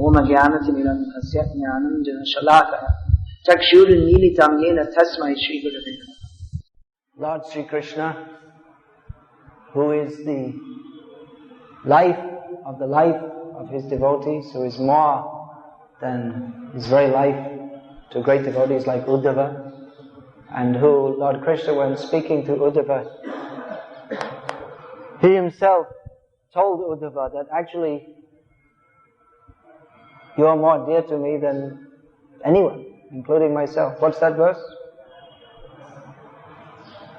Om Jnanatimirandhasya Jnananjana Shalakaya Chakshurunmilitam Yena Tasmai Shri Gurave Namaha. Lord Sri Krishna, who is the life of his devotees, who is more than his very life to great devotees like Uddhava, and who Lord Krishna, when speaking to Uddhava, he himself told Uddhava that actually you are more dear to me than anyone, including myself. What's that verse?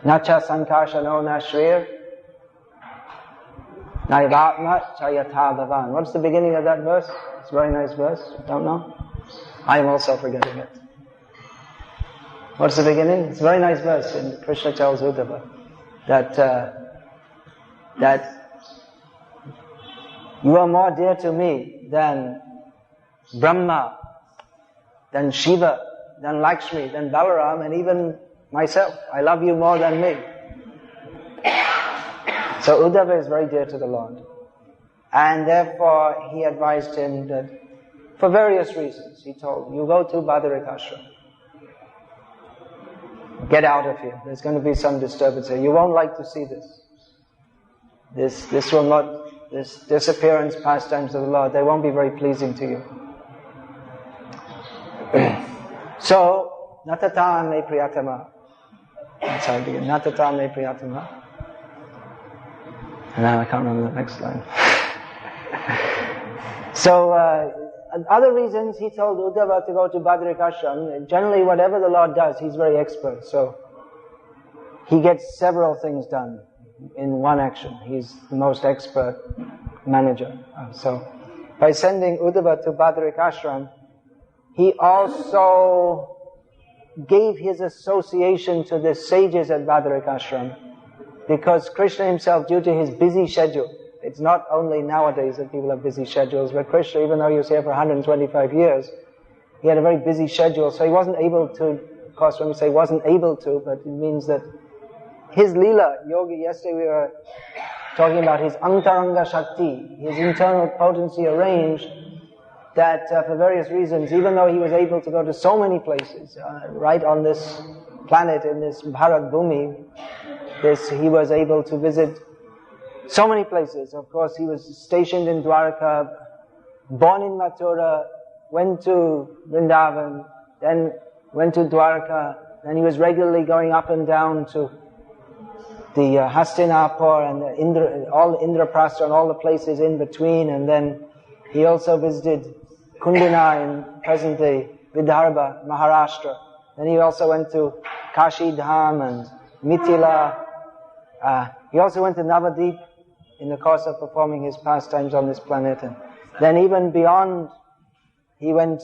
Nacha sankarshano na shrir naivatma chayata bhavan. What's the beginning of that verse? It's a very nice verse. Don't know? I am also forgetting it. What's the beginning? It's a very nice verse. And Krishna tells Uddhava that you are more dear to me than Brahma, than Shiva, than Lakshmi, than Balaram, and even myself. I love you more than me. So Uddhava is very dear to the Lord. And therefore he advised him that, for various reasons, he told, you go to Badarikashram. Get out of here. There's going to be some disturbance here. You won't like to see this. This disappearance, pastimes of the Lord, they won't be very pleasing to you. So, natata me priyatama. That's how I begin. Natata me priyatama. And now I can't remember the next line. So, other reasons he told Uddhava to go to Badarikashram. Generally, whatever the Lord does, he's very expert. So, he gets several things done in one action. He's the most expert manager. So, by sending Uddhava to Badarikashram, he also gave his association to the sages at Badarikashram, because Krishna himself, due to his busy schedule, it's not only nowadays that people have busy schedules, but Krishna, even though he was here for 125 years, he had a very busy schedule, so he wasn't able to, of course when we say wasn't able to, but it means that his lila, yogi, yesterday we were talking about his antaranga shakti, his internal potency arranged, that for various reasons, even though he was able to go to so many places, right on this planet, in this Bharat Bhumi, he was able to visit so many places. Of course, he was stationed in Dwarka, born in Mathura, went to Vrindavan, then went to Dwarka, then he was regularly going up and down to the Hastinapur and all the Indraprastha and all the places in between, and then he also visited Kundina in present-day Vidarbha, Maharashtra. Then he also went to Kashi Dham and Mithila. He also went to Navadip in the course of performing his pastimes on this planet. And then even beyond, he went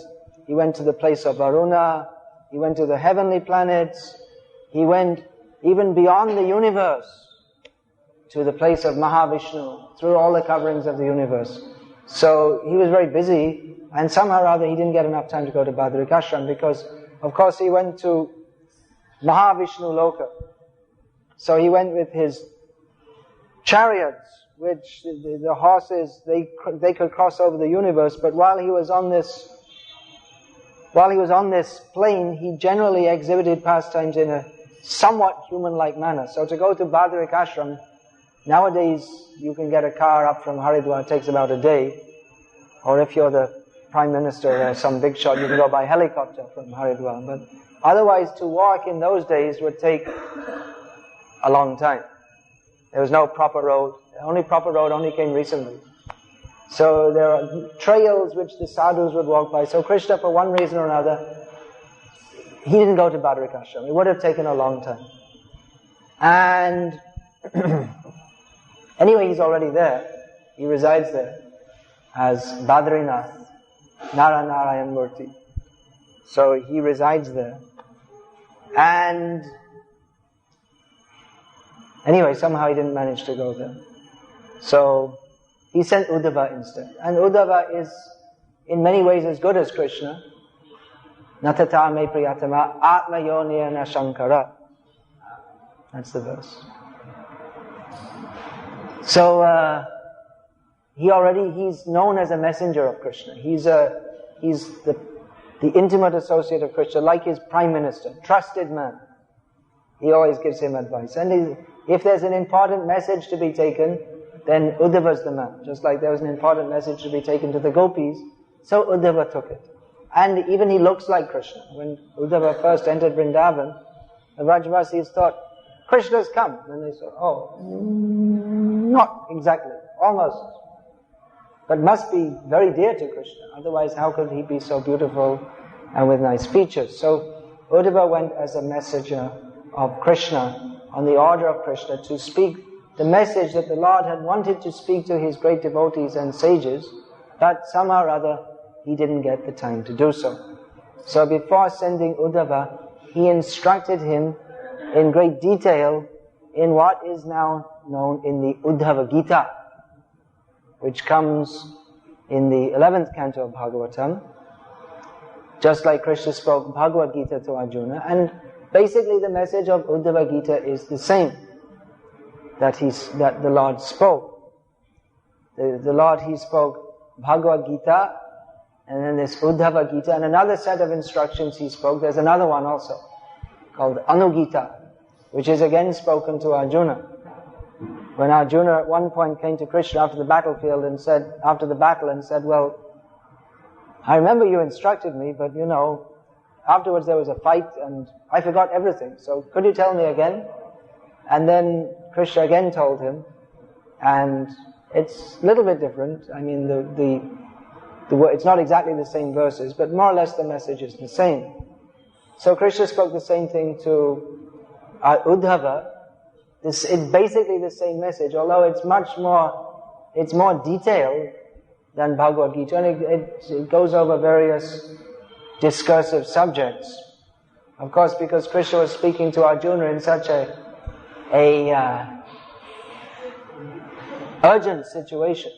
to the place of Arjuna, he went to the heavenly planets, he went even beyond the universe to the place of Mahavishnu, through all the coverings of the universe. So he was very busy, and somehow or other he didn't get enough time to go to Badarikashram, because of course he went to Mahavishnu Loka. So he went with his chariots, which the horses, they could cross over the universe, but while he was on this plane, he generally exhibited pastimes in a somewhat human-like manner. So to go to Badarikashram, nowadays you can get a car up from Haridwar, it takes about a day, or if you're the Prime Minister or some big shot, you can go by helicopter from Haridwar. But otherwise, to walk in those days would take a long time. There was no proper road. The only proper road only came recently. So there are trails which the sadhus would walk by. So Krishna, for one reason or another, he didn't go to Badarikashram. It would have taken a long time. And anyway, he's already there. He resides there as Badrinath, Narayan Murti. So he resides there. And anyway, somehow he didn't manage to go there. So he sent Uddhava instead. And Uddhava is in many ways as good as Krishna. Natata me priyatama atma yoniya na shankara. That's the verse. So he's known as a messenger of Krishna. He's the intimate associate of Krishna, like his prime minister, trusted man. He always gives him advice. And if there's an important message to be taken, then Uddhava's the man. Just like there was an important message to be taken to the gopis, so Uddhava took it. And even he looks like Krishna. When Uddhava first entered Vrindavan, the Vrajavasis thought, Krishna's come. And they said, not exactly, almost. But must be very dear to Krishna. Otherwise, how could he be so beautiful and with nice features? So Uddhava went as a messenger of Krishna, on the order of Krishna, to speak the message that the Lord had wanted to speak to his great devotees and sages, but somehow or other he didn't get the time to do so. So before sending Uddhava, he instructed him in great detail in what is now known in the Uddhava Gita, which comes in the 11th canto of Bhagavatam, just like Krishna spoke Bhagavad Gita to Arjuna. And basically the message of Uddhava Gita is the same that the Lord spoke. The Lord, he spoke Bhagavad Gita, and then this Uddhava Gita, and another set of instructions he spoke. There's another one also, called Anugita, which is again spoken to Arjuna. When Arjuna at one point came to Krishna after the battle and said, well, I remember you instructed me, but afterwards there was a fight and I forgot everything. So could you tell me again? And then Krishna again told him, and it's a little bit different. I mean, it's not exactly the same verses, but more or less the message is the same. So Krishna spoke the same thing to Uddhava. It's basically the same message, although it's more detailed than Bhagavad Gita, and it goes over various discursive subjects. Of course, because Krishna was speaking to Arjuna in such a urgent situation.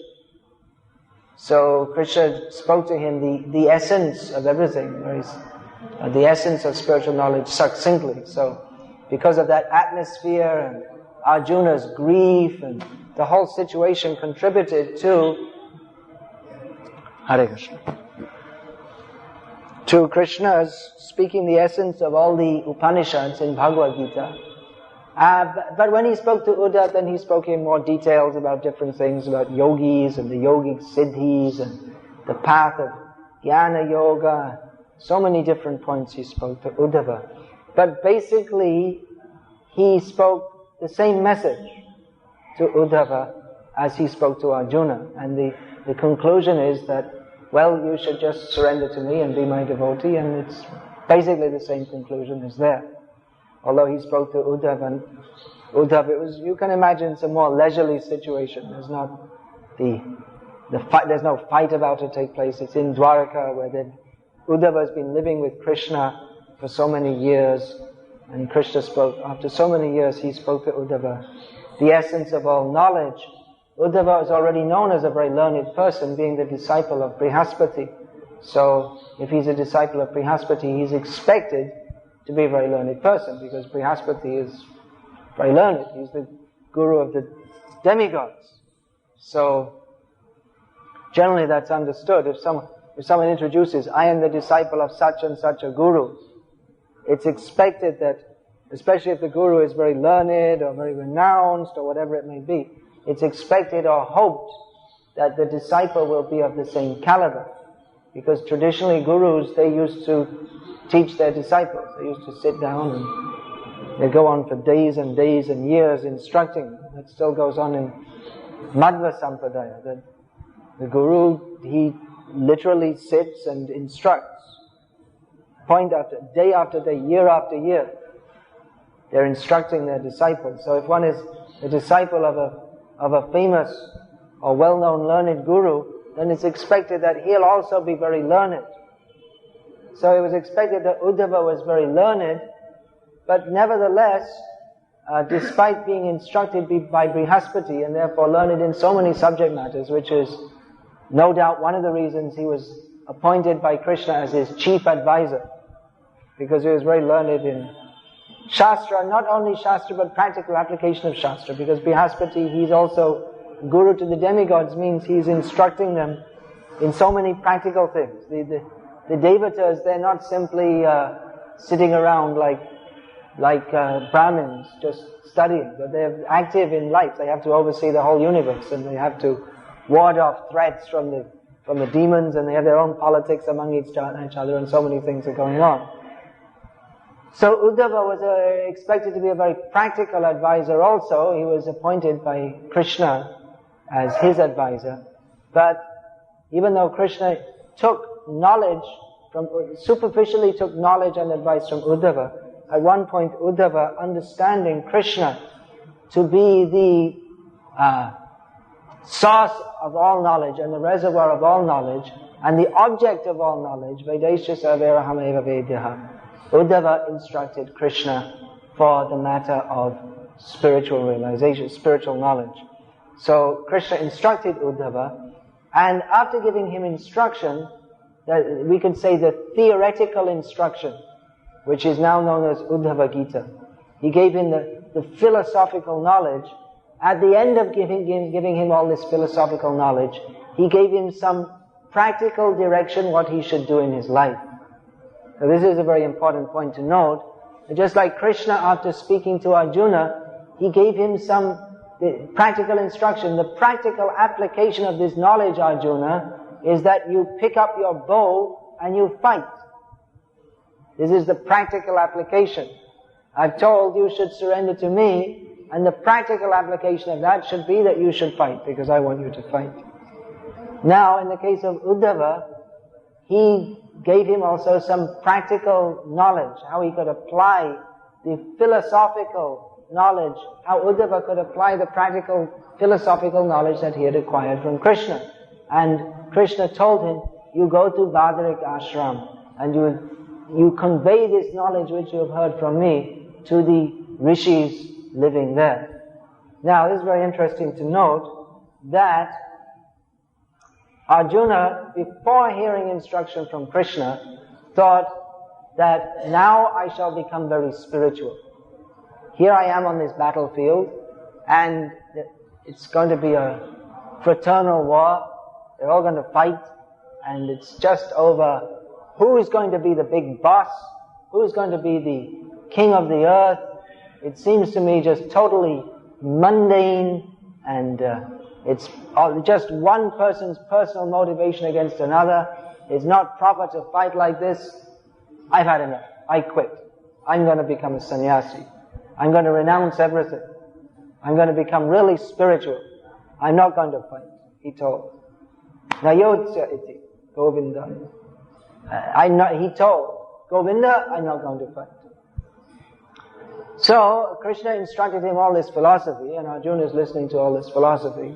So Krishna spoke to him the essence of everything, the essence of spiritual knowledge succinctly. So because of that atmosphere and Arjuna's grief and the whole situation contributed to Hare Krishna, to Krishna's speaking the essence of all the Upanishads in Bhagavad Gita. But when he spoke to Uddhava, then he spoke in more details about different things, about yogis and the yogic siddhis and the path of jnana yoga. So many different points he spoke to Uddhava. But basically, he spoke the same message to Uddhava as he spoke to Arjuna. And the conclusion is that, well, you should just surrender to me and be my devotee, and it's basically the same conclusion as there. Although he spoke to Uddhava, you can imagine it's a more leisurely situation. There's not there's no fight about to take place. It's in Dwaraka, where Uddhava has been living with Krishna for so many years, and Krishna spoke, after so many years, he spoke to Uddhava the essence of all knowledge. Uddhava is already known as a very learned person, being the disciple of Brihaspati. So, if he's a disciple of Brihaspati, he's expected to be a very learned person, because Brihaspati is very learned. He's the guru of the demigods. So, generally that's understood. If someone introduces, I am the disciple of such and such a guru, it's expected that, especially if the guru is very learned or very renounced or whatever it may be, it's expected or hoped that the disciple will be of the same caliber. Because traditionally gurus, they used to teach their disciples. They used to sit down and they go on for days and days and years instructing. That still goes on in Madhva Sampradaya. The guru, he literally sits and instructs. Day after day, year after year. They're instructing their disciples. So if one is a disciple of a famous or well-known learned guru, then it's expected that he'll also be very learned. So it was expected that Uddhava was very learned, but nevertheless, despite being instructed by Brihaspati and therefore learned in so many subject matters, which is no doubt one of the reasons he was appointed by Krishna as his chief advisor, because he was very learned in Shastra, not only Shastra but practical application of Shastra, because Brihaspati, he's also guru to the demigods means he's instructing them in so many practical things. The devatas, they're not simply sitting around like Brahmins just studying, but they're active in life. They have to oversee the whole universe, and they have to ward off threats from the demons, and they have their own politics among each other, and so many things are going on. So Uddhava was expected to be a very practical advisor also. He was appointed by Krishna as his advisor. But even though Krishna superficially took knowledge and advice from Uddhava, at one point Uddhava, understanding Krishna to be the source of all knowledge and the reservoir of all knowledge and the object of all knowledge, Vedesha Sarveraham Eva Vedyaha, Uddhava instructed Krishna for the matter of spiritual realization, spiritual knowledge. So Krishna instructed Uddhava, and after giving him instruction, that we could say the theoretical instruction, which is now known as Uddhava Gita, he gave him the philosophical knowledge. At the end of giving him all this philosophical knowledge, he gave him some practical direction what he should do in his life. So this is a very important point to note. Just like Krishna, after speaking to Arjuna, he gave him some practical instruction. The practical application of this knowledge, Arjuna, is that you pick up your bow and you fight. This is the practical application. I've told you should surrender to me, and the practical application of that should be that you should fight, because I want you to fight. Now, in the case of Uddhava, he gave him also some practical knowledge, how he could apply the philosophical knowledge, how Uddhava could apply the practical philosophical knowledge that he had acquired from Krishna. And Krishna told him, you go to Badarik Ashram, and you convey this knowledge which you have heard from me to the rishis living there. Now, this is very interesting to note that Arjuna, before hearing instruction from Krishna, thought that now I shall become very spiritual. Here I am on this battlefield, and it's going to be a fraternal war. They're all going to fight, and it's just over who is going to be the big boss, who is going to be the king of the earth. It seems to me just totally mundane, and it's just one person's personal motivation against another. It's not proper to fight like this. I've had enough. I quit. I'm going to become a sannyasi. I'm going to renounce everything. I'm going to become really spiritual. I'm not going to fight, he told. Nayotsya iti Govinda. He told Govinda, I'm not going to fight. So Krishna instructed him all this philosophy, and Arjuna is listening to all this philosophy,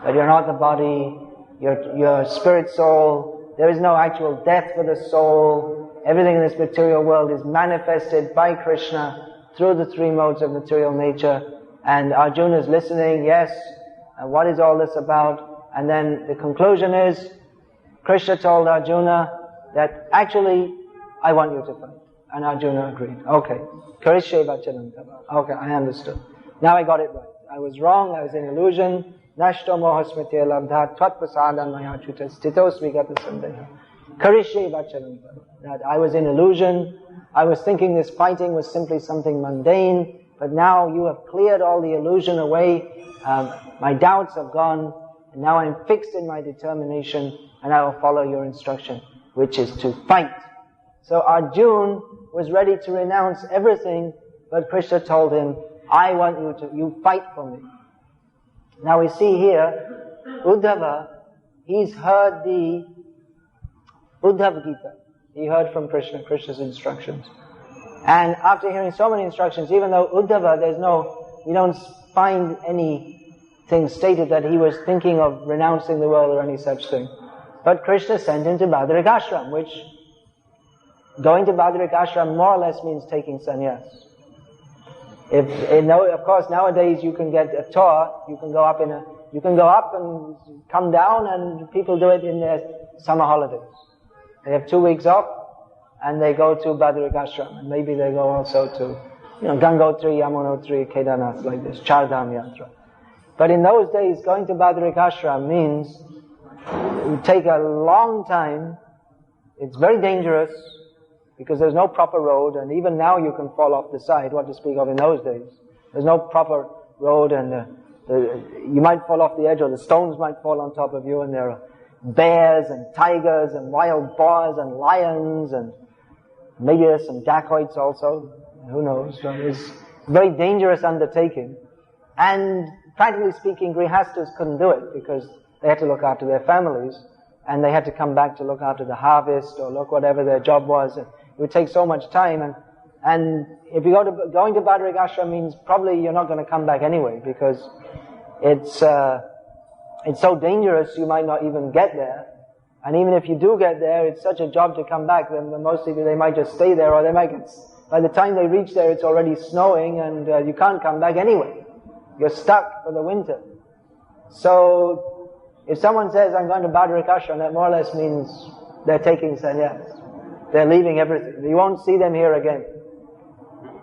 that you're not the body, you're spirit soul, there is no actual death for the soul, everything in this material world is manifested by Krishna through the three modes of material nature. And Arjuna is listening, yes, and what is all this about? And then the conclusion is, Krishna told Arjuna that actually, I want you to fight. And Arjuna agreed. Okay. Karishe vachanam tava. Okay, I understood. Now I got it right. I was wrong, I was in illusion. Nashto moha smriti labdha tvat prasadan maya chuta stitos vigata sandeha. Karishe vachanam tava. That I was in illusion. I was thinking this fighting was simply something mundane. But now you have cleared all the illusion away. My doubts have gone. And now I'm fixed in my determination. And I will follow your instruction, which is to fight. So Arjuna was ready to renounce everything, but Krishna told him, I want you fight for me. Now we see here, Uddhava, he's heard the Uddhava Gita. He heard from Krishna, Krishna's instructions. And after hearing so many instructions, even though Uddhava, we don't find anything stated that he was thinking of renouncing the world or any such thing. But Krishna sent him to Badarik Ashram, which going to Badarik Ashram more or less means taking sannyas. Of course, nowadays you can get a tour. You can go up and come down, and people do it in their summer holidays. They have 2 weeks off, and they go to Badarik Ashram, and maybe they go also to, Gangotri, Yamunotri, Kedarnath, like this, Chardham Yatra. But in those days, going to Badrikashram means it would take a long time. It's very dangerous because there's no proper road, and even now you can fall off the side, what to speak of in those days. There's no proper road, and you might fall off the edge, or the stones might fall on top of you, and there are bears and tigers and wild boars and lions, and maybe there's some dacoits also, who knows. So it's a very dangerous undertaking. And practically speaking, grihastas couldn't do it because they had to look after their families, and they had to come back to look after the harvest or look whatever their job was. It would take so much time, and if you going to Badrikashram means probably you're not going to come back anyway, because it's so dangerous you might not even get there. And even if you do get there, it's such a job to come back, then most people, they might just stay there, or they might get, by the time they reach there it's already snowing, and you can't come back anyway. You're stuck for the winter. So if someone says, I'm going to Badrikashram, that more or less means they're taking sannyas. They're leaving everything. You won't see them here again.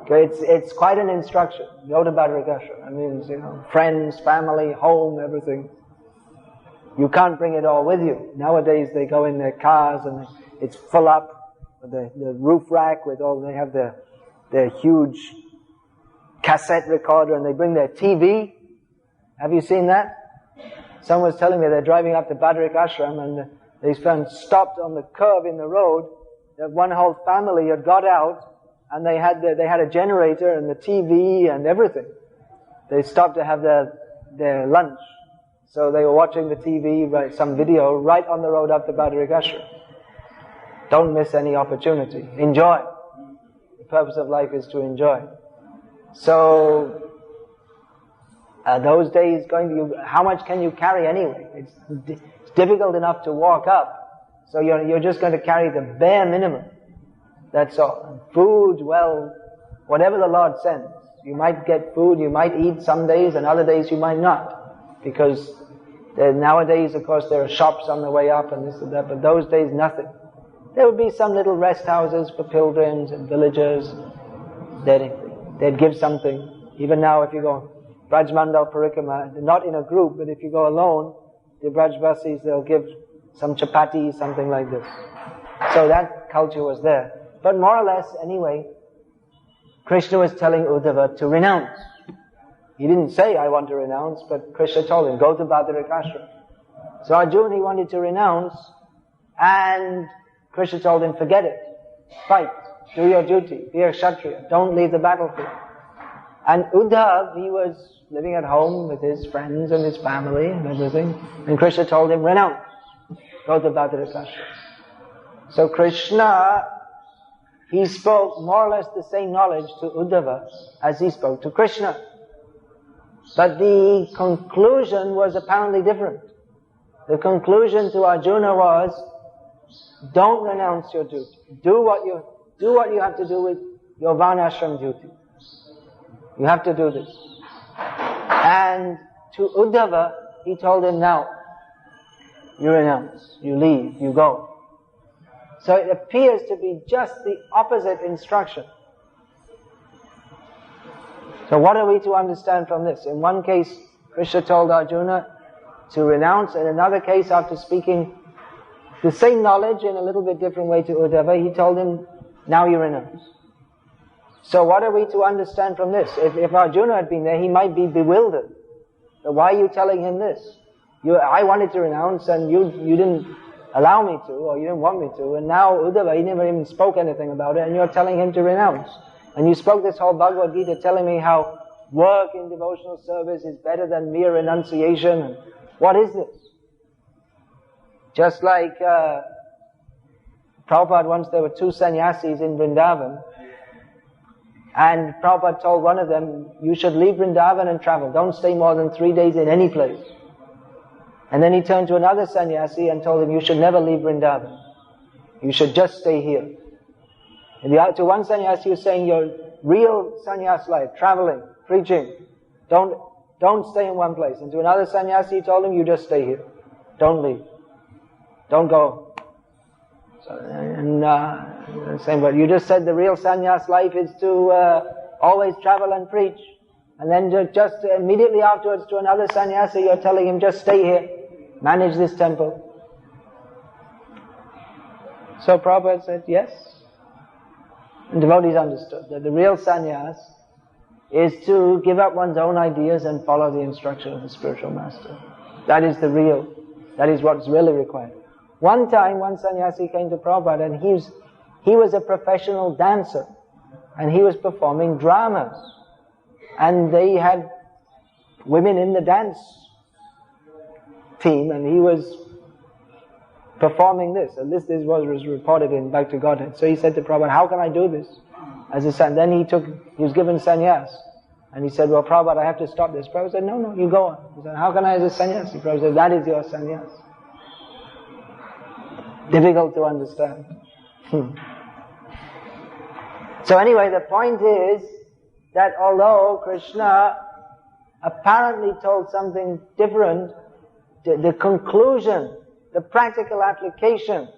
Okay, it's quite an instruction. Go to Badrikashram. That means, friends, family, home, everything. You can't bring it all with you. Nowadays they go in their cars and it's full up with the roof rack with all, they have their huge cassette recorder, and they bring their TV. Have you seen that? Someone was telling me they're driving up to Badrikashram, and they stopped on the curve in the road. That one whole family had got out, and they had a generator and the TV and everything. They stopped to have their lunch. So they were watching the TV, some video, right on the road up to Badrikashram. Don't miss any opportunity. Enjoy. The purpose of life is to enjoy. So, those days how much can you carry anyway? It's difficult enough to walk up. So you're just going to carry the bare minimum. That's all. Food, well, whatever the Lord sends. You might get food, you might eat some days, and other days you might not. Because nowadays, of course, there are shops on the way up and this and that, but those days, nothing. There would be some little rest houses for pilgrims and villagers. They'd give something. Even now, if you go Braj Mandal Parikrama, not in a group, but if you go alone, the Brajvasis, they'll give some chapati, something like this. So that culture was there. But more or less, anyway, Krishna was telling Uddhava to renounce. He didn't say, I want to renounce, but Krishna told him, go to Badrikashram. So Arjuna, he wanted to renounce, and Krishna told him, forget it. Fight. Do your duty. Be a Kshatriya. Don't leave the battlefield. And Uddhava, he was living at home with his friends and his family and everything. And Krishna told him, renounce. Go to Badrikashram. So Krishna, he spoke more or less the same knowledge to Uddhava as he spoke to Krishna. But the conclusion was apparently different. The conclusion to Arjuna was, don't renounce your duty. Do what you have to do with your varnashram duty. You have to do this. And to Uddhava, he told him, now, you renounce, you leave, you go. So it appears to be just the opposite instruction. So what are we to understand from this? In one case, Krishna told Arjuna to renounce. In another case, after speaking the same knowledge in a little bit different way to Uddhava, he told him, now you renounce. So what are we to understand from this? If Arjuna had been there, he might be bewildered. So why are you telling him this? I wanted to renounce and you didn't allow me to, or you didn't want me to, and now Uddhava, he never even spoke anything about it, and you're telling him to renounce. And you spoke this whole Bhagavad Gita telling me how work in devotional service is better than mere renunciation. And what is this? Just like Prabhupada, once there were two sannyasis in Vrindavan, and Prabhupada told one of them, you should leave Vrindavan and travel. Don't stay more than 3 days in any place. And then he turned to another sannyasi and told him, you should never leave Vrindavan. You should just stay here. And to one sannyasi, he was saying, your real sannyas life, traveling, preaching, don't stay in one place. And to another sannyasi, he told him, you just stay here. Don't leave. Don't go. So, saying, but you just said the real sannyas life is to always travel and preach. And then just immediately afterwards to another sannyasi, you're telling him, just stay here, manage this temple. So Prabhupada said, yes. And devotees understood that the real sannyas is to give up one's own ideas and follow the instruction of the spiritual master. That is what's really required. One time, one sannyasi came to Prabhupada and he was a professional dancer and he was performing dramas. And they had women in the dance team and he was performing this. And this was reported in Bhakti Godhead. So he said to Prabhupada, how can I do this? As a son. Then he was given sannyas. And he said, well, Prabhupada, I have to stop this. Prabhupada said, no, you go on. He said, how can I as a sannyas? Prabhupada said, that is your sannyas. Difficult to understand. So anyway, the point is that although Krishna apparently told something different, the conclusion, the practical application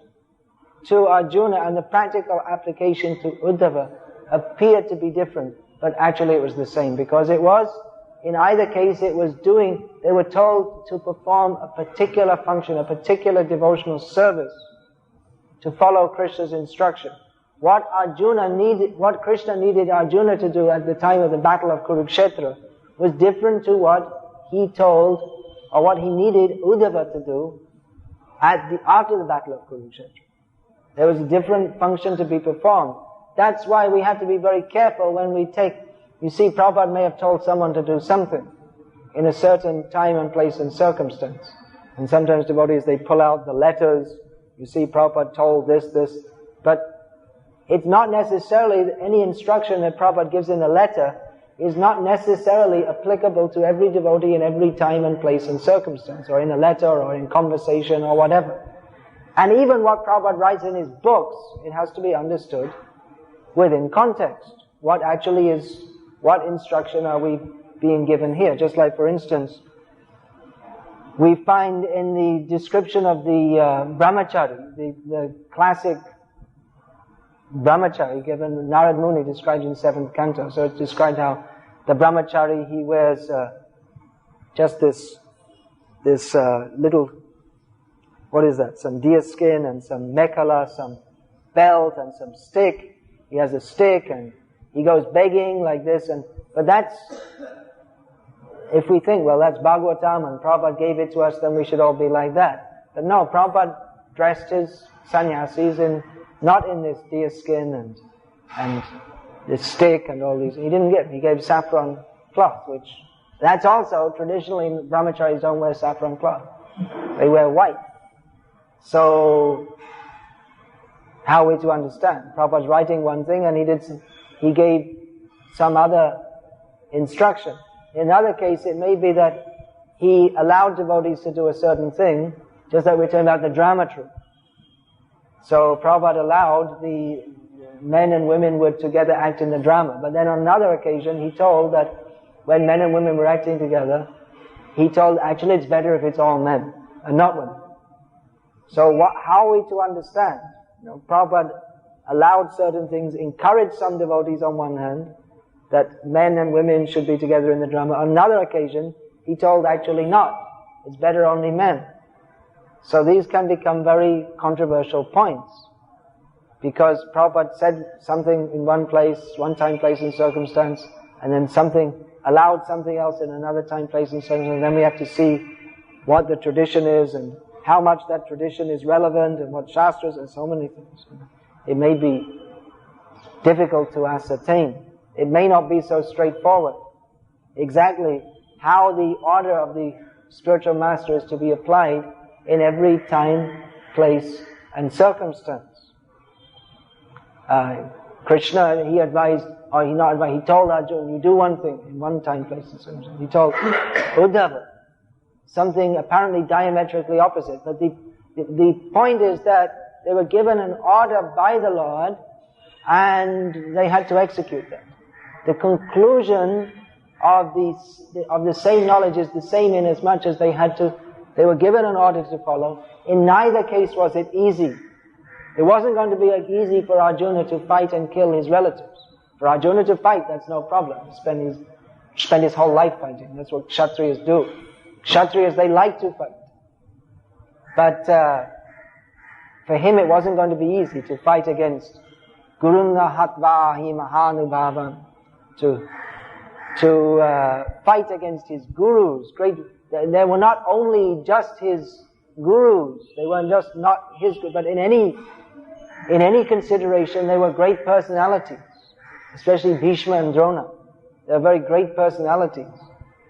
to Arjuna and the practical application to Uddhava appeared to be different, but actually it was the same, because it was, in either case they were told to perform a particular function, a particular devotional service, to follow Krishna's instruction. What Krishna needed Arjuna to do at the time of the battle of Kurukshetra was different to what he told, or what he needed Uddhava to do after the battle of Kurukshetra. There was a different function to be performed. That's why we have to be very careful when you see, Prabhupada may have told someone to do something in a certain time and place and circumstance. And sometimes devotees, they pull out the letters. You see, Prabhupada told this, but it's not necessarily any instruction that Prabhupada gives in the letter is not necessarily applicable to every devotee in every time and place and circumstance, or in a letter, or in conversation, or whatever. And even what Prabhupada writes in his books, it has to be understood within context. What instruction are we being given here? Just like, for instance, we find in the description of the brahmachari, the classic brahmachari given, Narad Muni described in 7th canto. So it's described how the brahmachari, he wears just this little, what is that? Some deer skin and some mekhala, some belt and some stick. He has a stick and he goes begging like this. But that's, if we think, well, that's Bhagavatam and Prabhupada gave it to us, then we should all be like that. But no, Prabhupada dressed his sannyasis not in this deer skin and this stick and all these. He gave saffron cloth, which, that's also, traditionally, brahmacharis don't wear saffron cloth. They wear white. So, how are we to understand? Prabhupada's writing one thing and he gave some other instruction. In another case, it may be that he allowed devotees to do a certain thing, just like we're talking about the drama troupe. So Prabhupada allowed the men and women would together act in the drama. But then on another occasion, he told that when men and women were acting together, he told, actually it's better if it's all men and not women. So how are we to understand? Prabhupada allowed certain things, encouraged some devotees on one hand, that men and women should be together in the drama. On another occasion, he told actually not. It's better only men. So these can become very controversial points. Because Prabhupada said something in one place, one time, place and circumstance, and then allowed something else in another time, place and circumstance, and then we have to see what the tradition is and how much that tradition is relevant and what shastras and so many things. It may be difficult to ascertain. It may not be so straightforward. Exactly how the order of the spiritual master is to be applied in every time, place and circumstance. Krishna, he told Arjuna, you do one thing in one time, place and circumstance. He told Uddhava something apparently diametrically opposite. But the point is that they were given an order by the Lord and they had to execute that. The conclusion of the same knowledge is the same in as much as they were given an order to follow. In neither case was it easy. It wasn't going to be easy for Arjuna to fight and kill his relatives. For Arjuna to fight, that's no problem. Spend his spend his whole life fighting. That's what Kshatriyas do. Kshatriyas, they like to fight. But for him it wasn't going to be easy to fight against Gurunga Hatvahi Mahanubhavam, to fight against his gurus. They were not only just his gurus, they weren't just not his, but in any consideration, they were great personalities, especially Bhishma and Drona. They were very great personalities.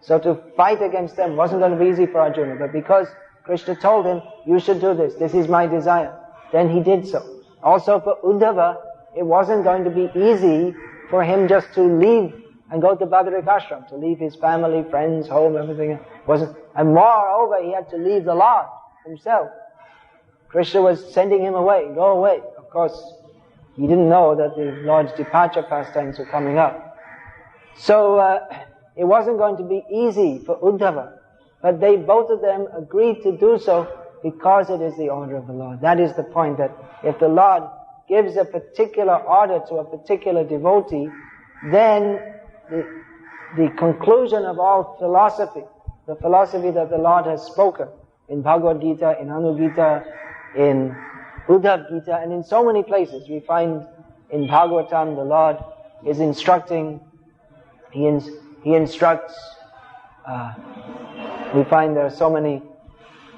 So to fight against them wasn't going to be easy for Arjuna, but because Krishna told him, you should do this, this is my desire, then he did so. Also for Uddhava, it wasn't going to be easy for him just to leave and go to Badrika Ashram, to leave his family, friends, home, everything. And moreover, he had to leave the Lord himself. Krishna was sending him away, go away. Of course, he didn't know that the Lord's departure pastimes were coming up. So it wasn't going to be easy for Uddhava, but both of them agreed to do so because it is the order of the Lord. That is the point, that if the Lord gives a particular order to a particular devotee, then the conclusion of all philosophy, the philosophy that the Lord has spoken in Bhagavad Gita, in Anu Gita, in Uddhav Gita, and in so many places. We find in Bhagavatam the Lord is instructing, He instructs, we find there are so many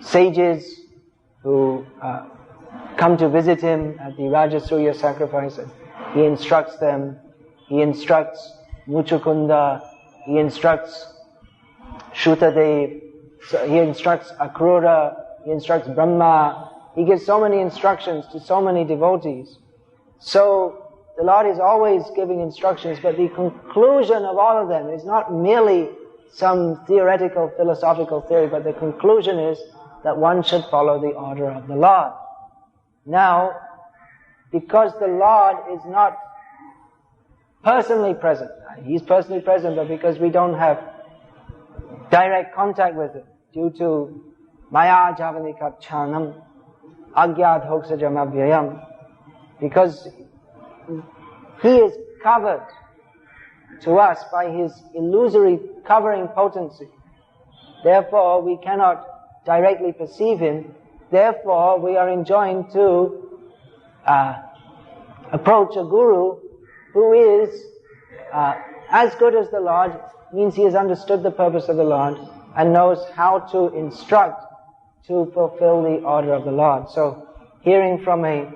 sages who come to visit him at the Rajasuya sacrifice, and he instructs them. He instructs Muchukunda, he instructs Shutadev, so he instructs Akrura, he instructs Brahma. He gives so many instructions to so many devotees. So the Lord is always giving instructions, but the conclusion of all of them is not merely some theoretical, philosophical theory, but the conclusion is that one should follow the order of the Lord. Now, because the Lord is not personally present, He's personally present, but because we don't have direct contact with Him, due to Maya Javanika Chanam, Agyad Hoksajam Abhyayam, because He is covered to us by His illusory covering potency. Therefore, we cannot directly perceive Him. Therefore, we are enjoined to approach a guru who is as good as the Lord, means he has understood the purpose of the Lord and knows how to instruct to fulfill the order of the Lord. So, hearing from a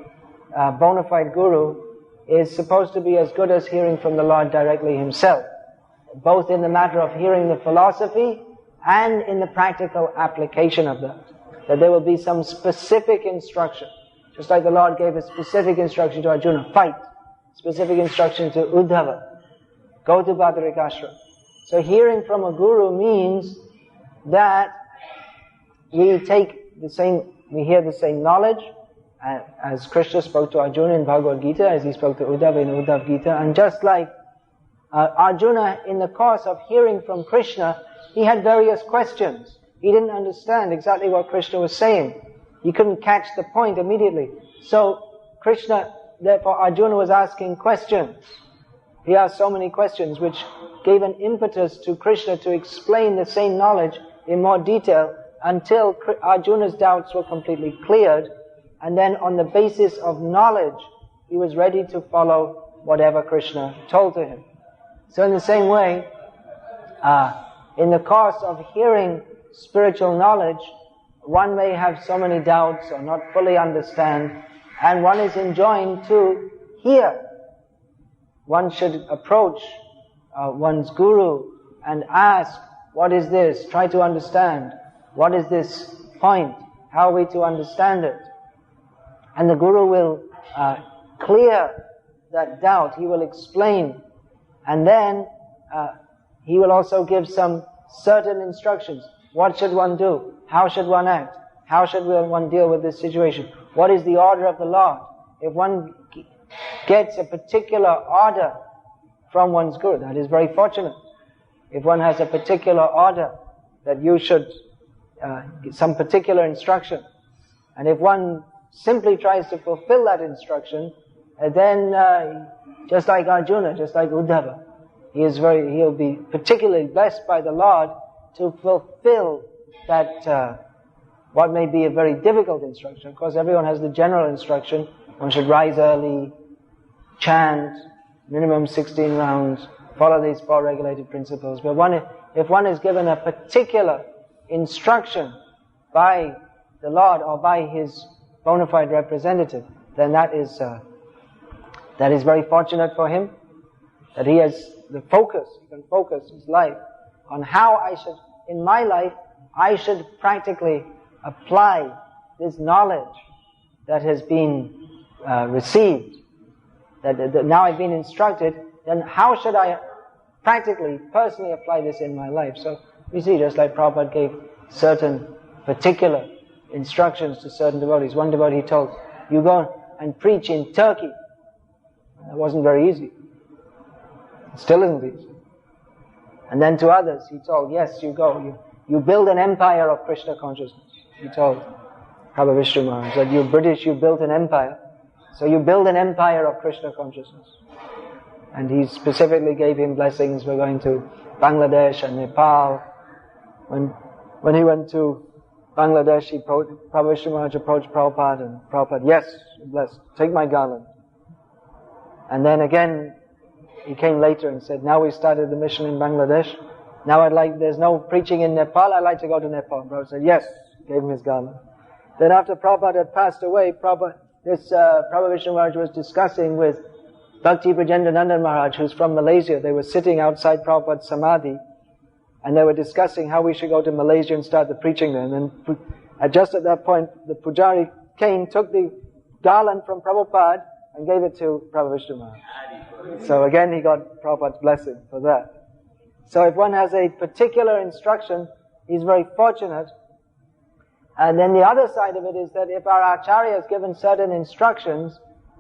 bona fide guru is supposed to be as good as hearing from the Lord directly Himself, both in the matter of hearing the philosophy and in the practical application of that. That there will be some specific instruction, just like the Lord gave a specific instruction to Arjuna, fight, specific instruction to Uddhava, go to Badrika Ashram. So hearing from a guru means that we hear the same knowledge, as Krishna spoke to Arjuna in Bhagavad Gita, as he spoke to Uddhava in Uddhav Gita, and just like Arjuna, in the course of hearing from Krishna, he had various questions. He didn't understand exactly what Krishna was saying. He couldn't catch the point immediately. So therefore Arjuna was asking questions. He asked so many questions which gave an impetus to Krishna to explain the same knowledge in more detail until Arjuna's doubts were completely cleared, and then on the basis of knowledge he was ready to follow whatever Krishna told to him. So in the same way, in the course of hearing spiritual knowledge, one may have so many doubts or not fully understand, and one is enjoined to hear. One should approach one's guru and ask, what is this? Try to understand. What is this point? How are we to understand it? And the guru will clear that doubt. He will explain. And then he will also give some certain instructions. What should one do? How should one act? How should one deal with this situation? What is the order of the Lord? If one gets a particular order from one's guru, that is very fortunate. If one has a particular order that you should get some particular instruction, and if one simply tries to fulfill that instruction, then just like Arjuna, just like Uddhava, he'll be particularly blessed by the Lord to fulfill that, what may be a very difficult instruction. Of course, everyone has the general instruction. One should rise early, chant, minimum 16 rounds, follow these 4 regulated principles. But if one is given a particular instruction by the Lord or by his bona fide representative, then that is very fortunate for him, that he has the focus, he can focus his life on how in my life, I should practically apply this knowledge that has been received, that now I've been instructed, then how should I practically, personally apply this in my life? So we see, just like Prabhupada gave certain particular instructions to certain devotees. One devotee told, you go and preach in Turkey. That wasn't very easy. It still isn't easy. And then to others he told, yes, you go. You build an empire of Krishna consciousness. He told Prabhu Vishnu Maharaj that you British, you built an empire. So you build an empire of Krishna consciousness. And he specifically gave him blessings for going to Bangladesh and Nepal. When he went to Bangladesh, Prabhu Vishnu Maharaj approached Prabhupada, and Prabhupada, yes, blessed, take my garland. And then again, he came later and said, now we started the mission in Bangladesh. Now there's no preaching in Nepal, I'd like to go to Nepal. Prabhupada said, yes, gave him his garland. Then after Prabhupada had passed away, Prabhu Vishnu Maharaj was discussing with Bhakti Brajendraనందన్ Maharaj, who's from Malaysia. They were sitting outside Prabhupada's Samadhi, and they were discussing how we should go to Malaysia and start the preaching there. And then just at that point, the Pujari came, took the garland from Prabhupada and gave it to Prabhu Vishnu Maharaj. So again, he got Prabhupada's blessing for that. So if one has a particular instruction, he's very fortunate. And then the other side of it is that if our Acharya has given certain instructions,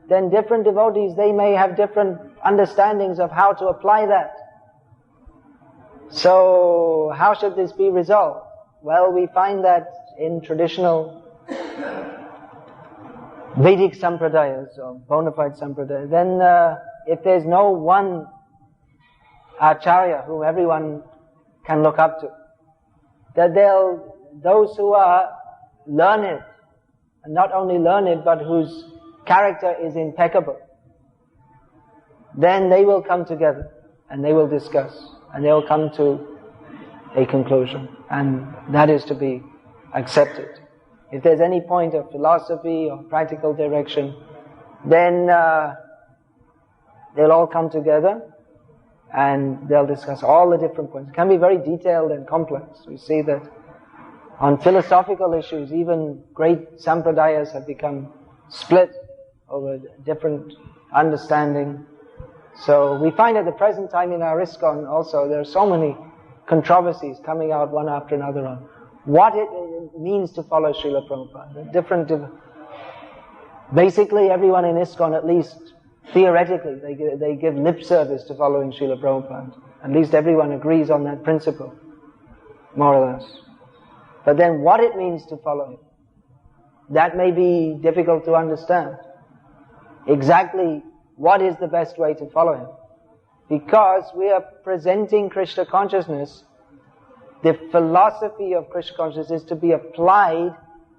then different devotees, they may have different understandings of how to apply that. So, how should this be resolved? Well, we find that in traditional Vedic sampradayas, or bona fide sampradayas, then if there's no one Acharya whom everyone can look up to, that those who are learned, and not only learned, but whose character is impeccable, then they will come together and they will discuss and they will come to a conclusion, and that is to be accepted. If there's any point of philosophy or practical direction, then they'll all come together and they'll discuss all the different points. It can be very detailed and complex. We see that on philosophical issues, even great sampradayas have become split over different understanding. So we find at the present time in our ISKCON also, there are so many controversies coming out one after another on what it means to follow Srila Prabhupada. Basically everyone in ISKCON, at least theoretically, they give lip service to following Srila Prabhupada. At least everyone agrees on that principle, more or less. But then what it means to follow him, that may be difficult to understand. Exactly what is the best way to follow him? Because we are presenting Krishna consciousness, the philosophy of Krishna consciousness is to be applied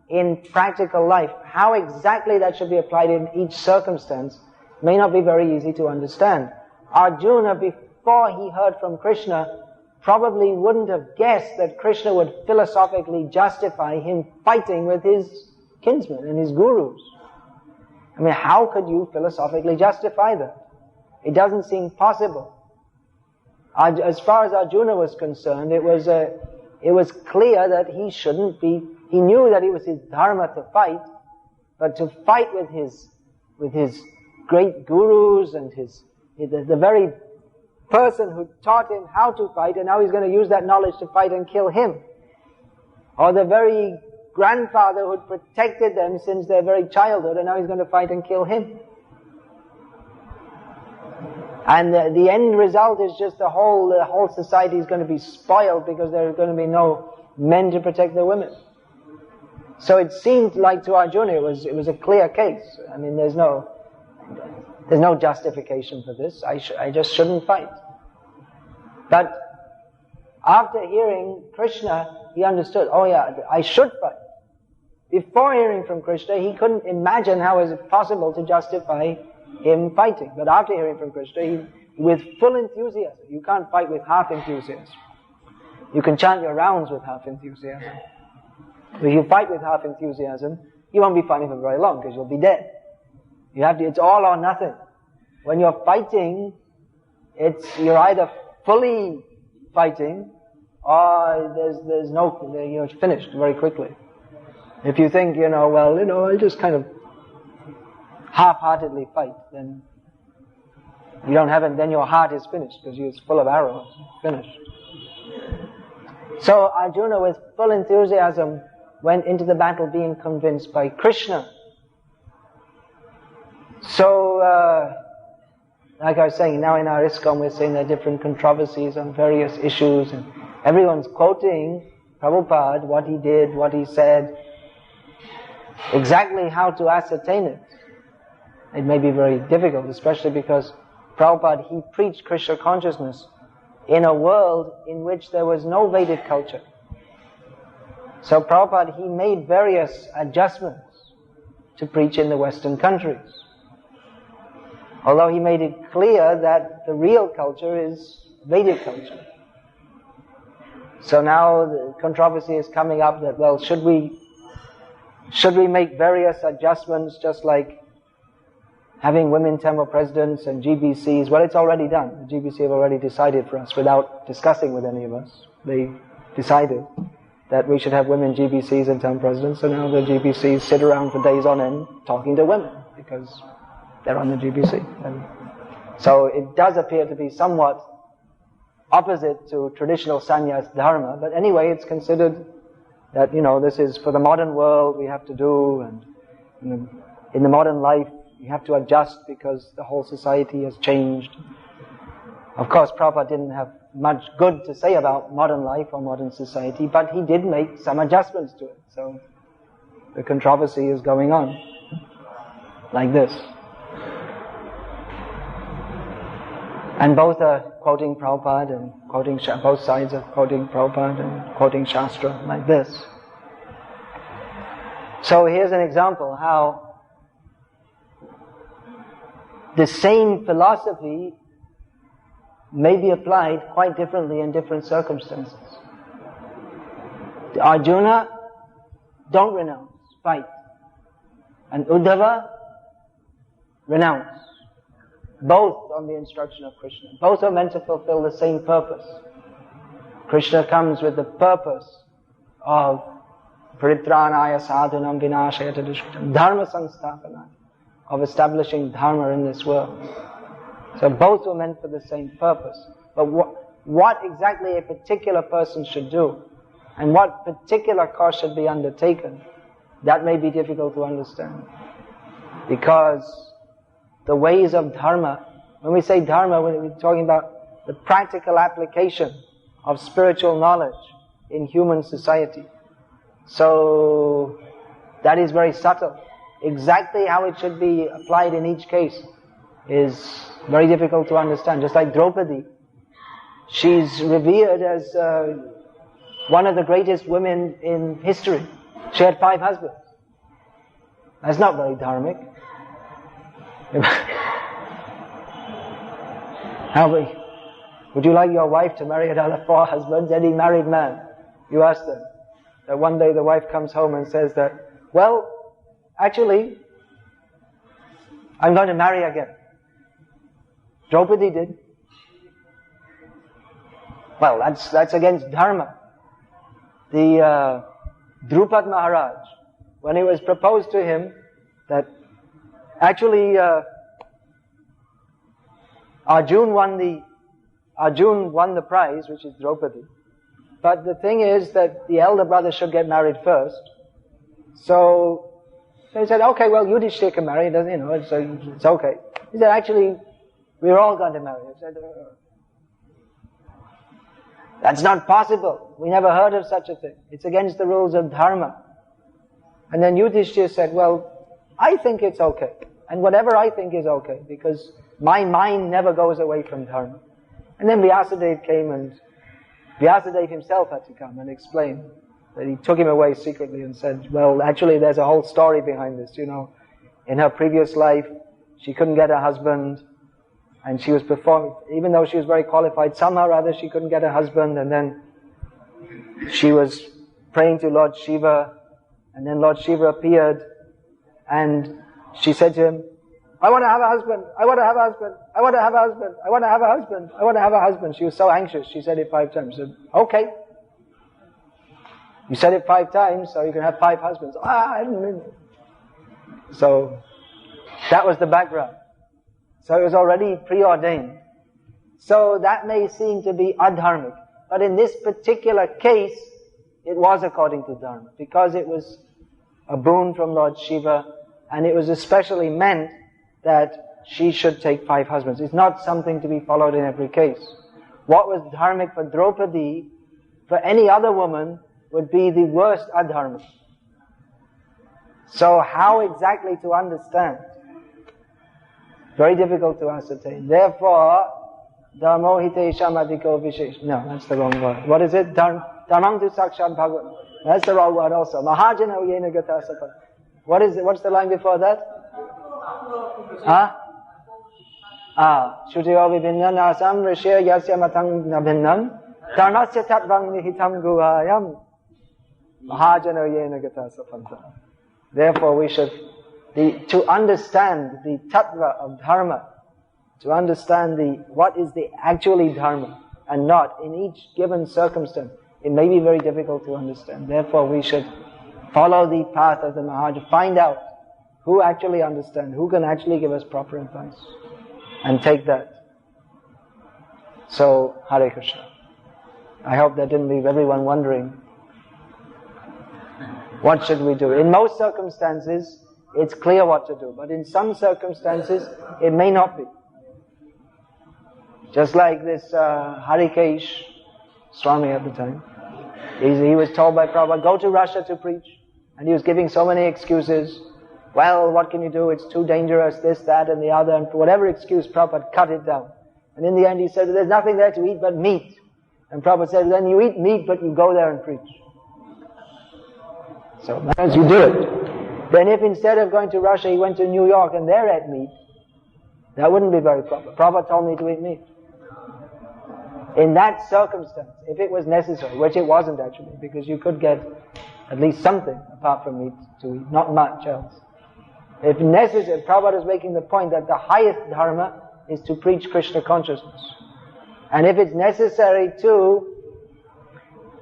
in practical life. How exactly that should be applied in each circumstance may not be very easy to understand. Arjuna, before he heard from Krishna, probably wouldn't have guessed that Krishna would philosophically justify him fighting with his kinsmen and his gurus. I mean, how could you philosophically justify that? It doesn't seem possible. As far as Arjuna was concerned, it was clear that he shouldn't be, he knew that it was his dharma to fight, but to fight with his great gurus and the very person who taught him how to fight, and now he's going to use that knowledge to fight and kill him. Or the very grandfather who protected them since their very childhood, and now he's going to fight and kill him. And the end result is just the whole society is going to be spoiled because there are going to be no men to protect their women. So it seemed like to Arjuna it was a clear case. I mean, there's no justification for this. I just shouldn't fight. But after hearing Krishna, he understood, oh yeah, I should fight. Before hearing from Krishna, he couldn't imagine how is it possible to justify him fighting. But after hearing from Krishna, he, with full enthusiasm, you can't fight with half enthusiasm. You can chant your rounds with half enthusiasm. But if you fight with half enthusiasm, you won't be fighting for very long because you'll be dead. You have to, it's all or nothing. When you're fighting, you're either fully fighting or there's no, you're finished very quickly. If you think, I'll just kind of half-heartedly fight, then you don't have it, then your heart is finished because it's full of arrows. Finished. So Arjuna, with full enthusiasm, went into the battle being convinced by Krishna. So, like I was saying, now in our ISKCON we're seeing there are different controversies on various issues, and everyone's quoting Prabhupada, what he did, what he said, exactly how to ascertain it. It may be very difficult, especially because Prabhupada, he preached Krishna consciousness in a world in which there was no Vedic culture. So Prabhupada, he made various adjustments to preach in the Western countries. Although he made it clear that the real culture is Vedic culture. So now the controversy is coming up that, well, should we make various adjustments just like having women temple presidents and GBCs? Well, it's already done. The GBC have already decided for us without discussing with any of us. They decided that we should have women GBCs and temple presidents, so now the GBCs sit around for days on end talking to women because they're on the GBC. And so it does appear to be somewhat opposite to traditional sannyas dharma, but anyway, it's considered that, this is for the modern world we have to do, and in the modern life we have to adjust because the whole society has changed. Of course, Prabhupada didn't have much good to say about modern life or modern society, but he did make some adjustments to it. So the controversy is going on like this. And both are quoting Prabhupada and quoting, both sides are quoting Prabhupada and quoting Shastra like this. So here's an example how the same philosophy may be applied quite differently in different circumstances. To Arjuna, don't renounce, fight. And Uddhava, renounce. Both on the instruction of Krishna. Both are meant to fulfill the same purpose. Krishna comes with the purpose of paritranaya sadhunam vinashayata dushkritam, dharma samsthapanaya, of establishing dharma in this world. So both were meant for the same purpose. But what exactly a particular person should do, and what particular course should be undertaken, that may be difficult to understand. Because the ways of dharma, when we say dharma, we're talking about the practical application of spiritual knowledge in human society. So that is very subtle. Exactly how it should be applied in each case is very difficult to understand. Just like Draupadi, she's revered as one of the greatest women in history. She had 5 husbands. That's not very dharmic. Would you like your wife to marry another 4 husbands? Any married man, you ask them. That one day the wife comes home and says that, well, actually, I'm going to marry again. Draupadi did. Well, that's against dharma. The Drupad Maharaj, when it was proposed to him that actually Arjuna won the prize, which is Draupadi. But the thing is that the elder brother should get married first. So they said, okay, well, Yudhishthira can marry, it's okay. He said, actually, we're all going to marry. I said, that's not possible. We never heard of such a thing. It's against the rules of dharma. And then Yudhishthira said, well, I think it's okay. And whatever I think is okay, because my mind never goes away from dharma. And then Vyasadeva came, and Vyasadeva himself had to come and explain that he took him away secretly and said, well, actually there's a whole story behind this, you know. In her previous life, she couldn't get a husband, and she was performing, even though she was very qualified, somehow or other she couldn't get a husband, and then she was praying to Lord Shiva, and then Lord Shiva appeared, and she said to him, I want to have a husband, I want to have a husband, I want to have a husband, I want to have a husband, I want to have a husband. She was so anxious, she said it 5 times. She said, okay. You said it 5 times, so you can have 5 husbands. I didn't mean it. So, that was the background. So it was already preordained. So that may seem to be adharmic. But in this particular case, it was according to Dharma. Because it was a boon from Lord Shiva, and it was especially meant that she should take 5 husbands. It's not something to be followed in every case. What was dharmic for Draupadi, for any other woman, would be the worst adharmic. So how exactly to understand? Very difficult to ascertain. Therefore, dharmo hitesham adhiko vishesh. No, that's the wrong word. What is it? Dharmam tu sakshat bhagavat. That's the wrong word also. Mahajana uyena gata sapa. What is it? What's the line before that? Huh? Shutiyo vibhinna nasam rishya yasya matang nabhinnam dharmasya tatvang nihitam guhayam mahajana uyena gata sapanta. Therefore we should, to understand the tattva of dharma, to understand what is the actually dharma and not in each given circumstance, it may be very difficult to understand. Therefore we should follow the path of the Maharaj, find out who actually understands, who can actually give us proper advice, and take that. So, Hare Krishna. I hope that didn't leave everyone wondering, what should we do? In most circumstances, it's clear what to do, but in some circumstances, it may not be. Just like this Harikesh Swami at the time. He was told by Prabhupada, go to Russia to preach. And he was giving so many excuses. Well, what can you do? It's too dangerous, this, that, and the other. And for whatever excuse, Prabhupada cut it down. And in the end he said, there's nothing there to eat but meat. And Prabhupada said, then you eat meat, but you go there and preach. So, as you do it. Then if instead of going to Russia, he went to New York and there ate meat, that wouldn't be very proper. Prabhupada told me to eat meat. In that circumstance, if it was necessary, which it wasn't actually, because you could get at least something apart from meat to eat, not much else. If necessary, Prabhupada is making the point that the highest dharma is to preach Krishna consciousness. And if it's necessary to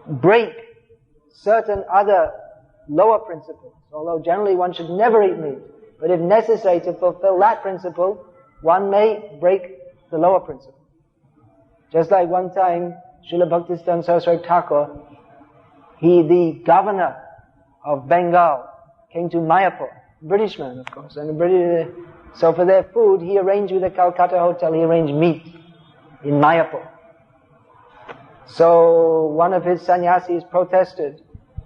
break certain other lower principles, although generally one should never eat meat, but if necessary to fulfill that principle, one may break the lower principle. Just like one time, Srila Bhaktisiddhanta Saraswati Thakur, the governor of Bengal, came to Mayapur, British man of course, and so for their food, he arranged with the Calcutta hotel, he arranged meat in Mayapur. So one of his sannyasis protested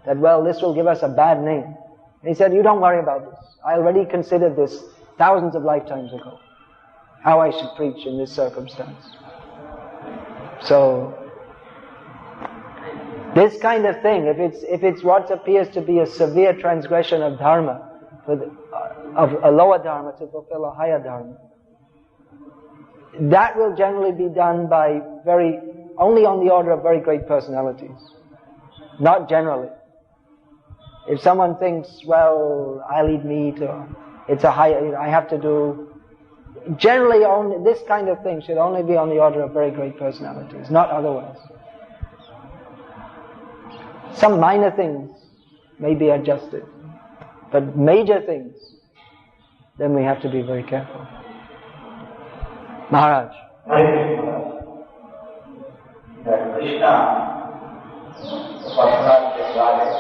that, well, this will give us a bad name. And he said, you don't worry about this. I already considered this thousands of lifetimes ago, how I should preach in this circumstance. So, this kind of thing, if it's what appears to be a severe transgression of dharma, of a lower dharma to fulfill a higher dharma, that will generally be done by only on the order of very great personalities, not generally. If someone thinks, well, I'll eat meat, or I have to do, generally only this kind of thing should only be on the order of very great personalities, not otherwise. Some minor things may be adjusted, but major things, then we have to be very careful. Maharaj. That Krishna, the personality of Godhead,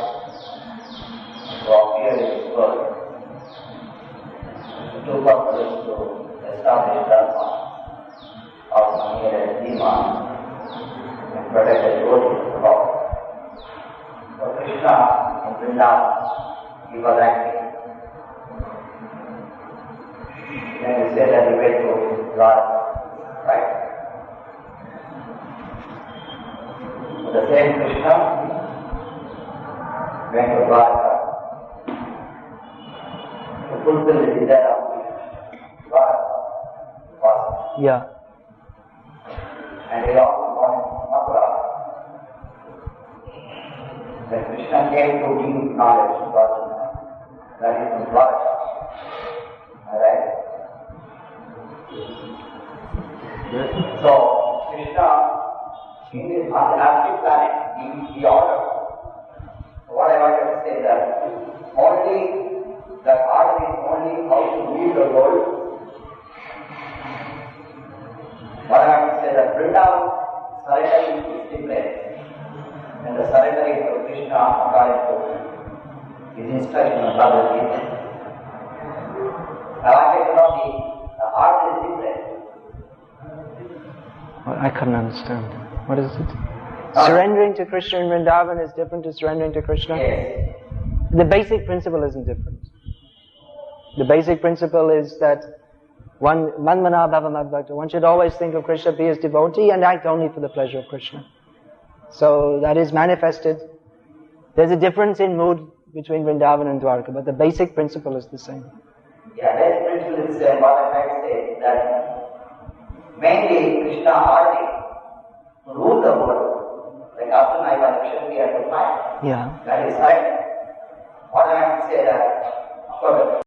to appear in this world, the two purposes to establish Dharma of mere and demand and protect the devotees of the Lord. So Krishna in Vrindavan, he was acting. Then he said that he went to Lord, right? Krishna went to Dwarka to fulfill the desire of Dwarka. Yeah. And he also born in Mathura. That Krishna came to give knowledge to Arjuna. That is from Dwarka. Alright? So, Krishna, on the astral planet, he ordered. What I wanted to say that only the order is only how to leave the world. What I want to say that Vrindavan surrendering to his place and the surrendering to Krishna according to his instruction of Bhagavatam. I wanted to know the order is different. Well, I couldn't understand. What is it? Surrendering to Krishna in Vrindavan is different to surrendering to Krishna? Yes. The basic principle isn't different. The basic principle is that one should always think of Krishna, be his devotee, and act only for the pleasure of Krishna. So that is manifested. There's a difference in mood between Vrindavan and Dwarka, but the basic principle is the same. Yeah, basic principle is the same. What I might say is that mainly Krishna ordering to rule the world. Like Arjuna, I was actually at the time. Yeah. That is right. What I have to say that, of course,